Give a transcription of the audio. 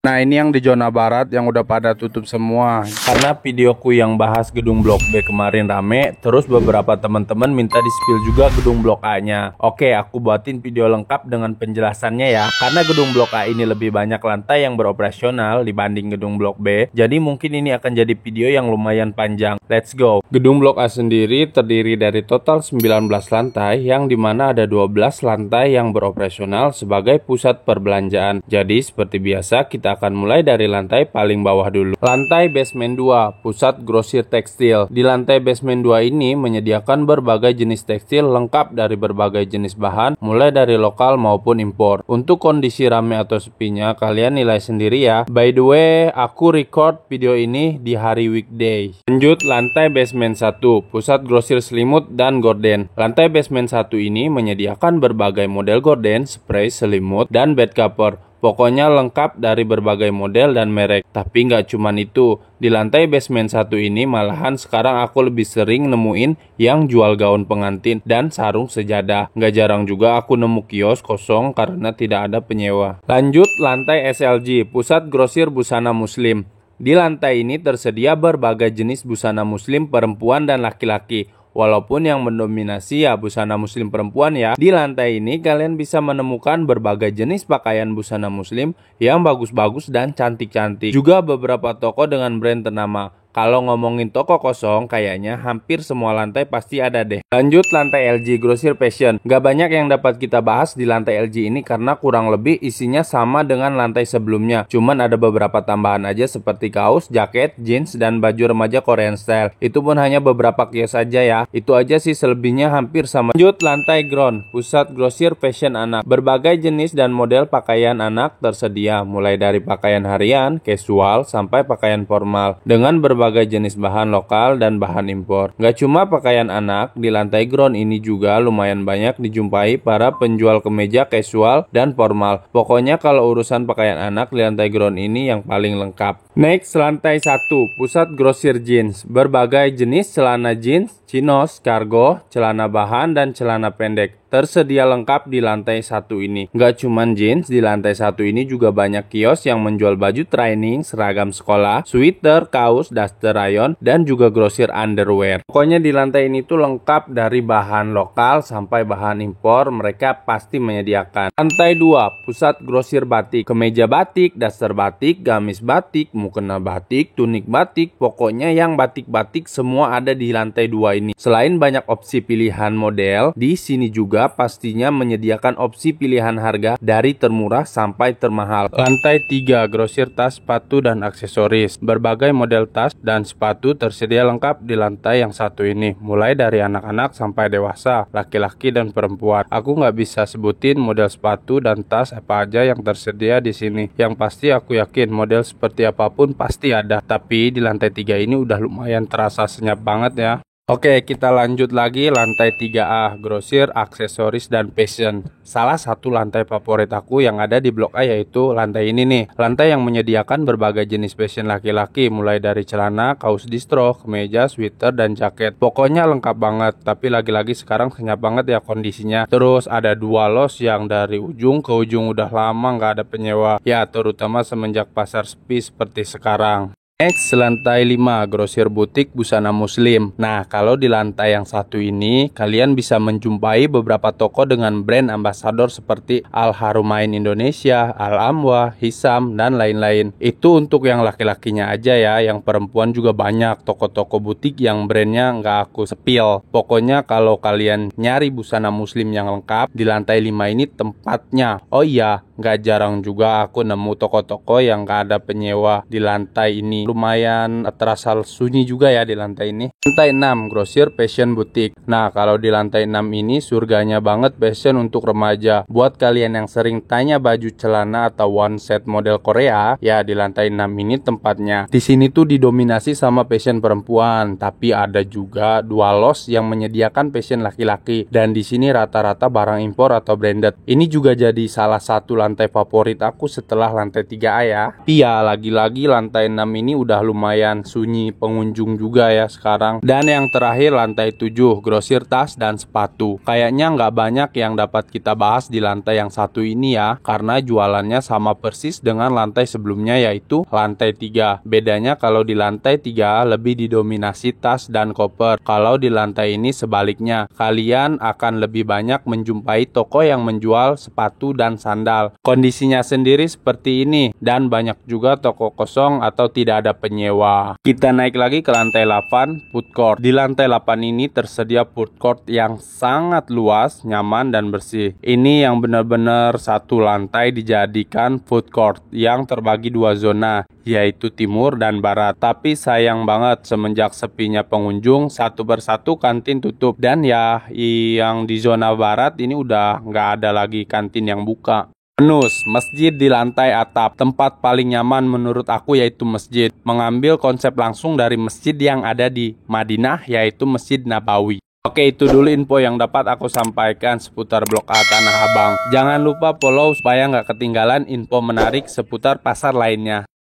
Nah, ini yang di zona barat yang udah pada tutup semua. Karena videoku yang bahas gedung Blok B kemarin rame, terus beberapa teman-teman minta di-spill juga gedung Blok A-nya. Oke, aku buatin video lengkap dengan penjelasannya ya. Karena gedung Blok A ini lebih banyak lantai yang beroperasional dibanding gedung Blok B, jadi mungkin ini akan jadi video yang lumayan panjang. Let's go. Gedung Blok A sendiri terdiri dari total 19 lantai, yang dimana ada 12 lantai yang beroperasional sebagai pusat perbelanjaan. Jadi seperti biasa kita akan mulai dari lantai paling bawah dulu. Lantai basement 2, pusat grosir tekstil. Di lantai basement 2 ini menyediakan berbagai jenis tekstil lengkap dari berbagai jenis bahan, mulai dari lokal maupun impor. Untuk kondisi rame atau sepinya, kalian nilai sendiri ya. By the way, aku record video ini di hari weekday. Lanjut, lantai basement 1, pusat grosir selimut dan gorden. Lantai basement 1 ini menyediakan berbagai model gorden, spray, selimut, dan bed cover. Pokoknya lengkap dari berbagai model dan merek. Tapi nggak cuman itu, di lantai basement 1 ini malahan sekarang aku lebih sering nemuin yang jual gaun pengantin dan sarung sejadah. Nggak jarang juga aku nemu kios kosong karena tidak ada penyewa. Lanjut, lantai SLG, pusat grosir busana muslim. Di lantai ini tersedia berbagai jenis busana muslim perempuan dan laki-laki. Walaupun yang mendominasi ya busana muslim perempuan ya. Di lantai ini kalian bisa menemukan berbagai jenis pakaian busana muslim yang bagus-bagus dan cantik-cantik. Juga beberapa toko dengan brand ternama. Kalau ngomongin toko kosong, kayaknya hampir semua lantai pasti ada deh. Lanjut, lantai LG Grosir Fashion. Gak banyak yang dapat kita bahas di lantai LG ini karena kurang lebih isinya sama dengan lantai sebelumnya. Cuman ada beberapa tambahan aja seperti kaos, jaket, jeans, dan baju remaja Korean style. Itu pun hanya beberapa kios aja ya. Itu aja sih, selebihnya hampir sama. Lanjut, lantai Ground, pusat grosir fashion anak. Berbagai jenis dan model pakaian anak tersedia, mulai dari pakaian harian, casual, sampai pakaian formal. Dengan berbagai jenis bahan lokal dan bahan impor. Gak cuma pakaian anak, di lantai ground ini juga lumayan banyak dijumpai para penjual kemeja casual dan formal. Pokoknya kalau urusan pakaian anak di lantai ground ini yang paling lengkap. Next, lantai 1, pusat grosir jeans. Berbagai jenis celana jeans, chinos, cargo, celana bahan, dan celana pendek tersedia lengkap di lantai 1 ini. Nggak cuman jeans, di lantai 1 ini juga banyak kios yang menjual baju training, seragam sekolah, sweater, kaos, daster rayon, dan juga grosir underwear. Pokoknya di lantai ini tuh lengkap dari bahan lokal sampai bahan impor, mereka pasti menyediakan. Lantai 2, pusat grosir batik. Kemeja batik, daster batik, gamis batik, mukena batik, tunik batik, pokoknya yang batik-batik semua ada di lantai 2 ini. Selain banyak opsi pilihan model, di sini juga pastinya menyediakan opsi pilihan harga dari termurah sampai termahal. Lantai 3, grosir tas, sepatu, dan aksesoris. Berbagai model tas dan sepatu tersedia lengkap di lantai yang satu ini, mulai dari anak-anak sampai dewasa, laki-laki dan perempuan. Aku nggak bisa sebutin model sepatu dan tas apa aja yang tersedia di sini. Yang pasti aku yakin model seperti apapun pasti ada. Tapi di lantai 3 ini udah lumayan terasa senyap banget ya. Oke, kita lanjut lagi lantai 3A, grosir, aksesoris, dan fashion. Salah satu lantai favorit aku yang ada di Blok A yaitu lantai ini nih. Lantai yang menyediakan berbagai jenis fashion laki-laki, mulai dari celana, kaos distro, kemeja, sweater, dan jaket. Pokoknya lengkap banget, tapi lagi-lagi sekarang senyap banget ya kondisinya. Terus ada dua los yang dari ujung ke ujung udah lama nggak ada penyewa. Ya, terutama semenjak pasar sepi seperti sekarang. Next, lantai 5, grosir butik busana muslim. Nah, kalau di lantai yang satu ini, kalian bisa menjumpai beberapa toko dengan brand ambasador seperti Al Haramain Indonesia, Al Amwah, Hisam, dan lain-lain. Itu untuk yang laki-lakinya aja ya, yang perempuan juga banyak toko-toko butik yang brandnya nggak aku spill. Pokoknya kalau kalian nyari busana muslim yang lengkap, di lantai 5 ini tempatnya. Oh iya, nggak jarang juga aku nemu toko-toko yang nggak ada penyewa di lantai ini. Lumayan terasa sunyi juga ya di lantai ini. Lantai 6, grosir fashion boutique. Nah, kalau di lantai 6 ini surganya banget fashion untuk remaja. Buat kalian yang sering tanya baju celana atau one set model Korea, ya di lantai 6 ini tempatnya. Di sini tuh didominasi sama fashion perempuan, tapi ada juga dua los yang menyediakan fashion laki-laki. Dan di sini rata-rata barang impor atau branded. Ini juga jadi salah satu lantai favorit aku setelah lantai 3A ya. Iya, lagi-lagi lantai 6 ini udah lumayan sunyi pengunjung juga ya sekarang. barang. Dan yang terakhir lantai 7, grosir tas dan sepatu. Kayaknya nggak banyak yang dapat kita bahas di lantai yang satu ini ya, karena jualannya sama persis dengan lantai sebelumnya, yaitu lantai 3. Bedanya kalau di lantai 3 lebih didominasi tas dan koper. Kalau di lantai ini sebaliknya, kalian akan lebih banyak menjumpai toko yang menjual sepatu dan sandal. Kondisinya sendiri seperti ini, dan banyak juga toko kosong atau tidak ada penyewa. Kita naik lagi ke lantai 8, food court. Di lantai 8 ini tersedia food court yang sangat luas, nyaman dan bersih. Ini yang benar-benar satu lantai dijadikan food court yang terbagi dua zona, yaitu timur dan barat. Tapi sayang banget semenjak sepinya pengunjung, satu persatu kantin tutup. Dan ya, yang di zona barat ini udah nggak ada lagi kantin yang buka. Bonus, masjid di lantai atap. Tempat paling nyaman menurut aku yaitu masjid. Mengambil konsep langsung dari masjid yang ada di Madinah, yaitu Masjid Nabawi. Oke, itu dulu info yang dapat aku sampaikan seputar Blok A Tanah Abang. Jangan lupa follow supaya nggak ketinggalan info menarik seputar pasar lainnya.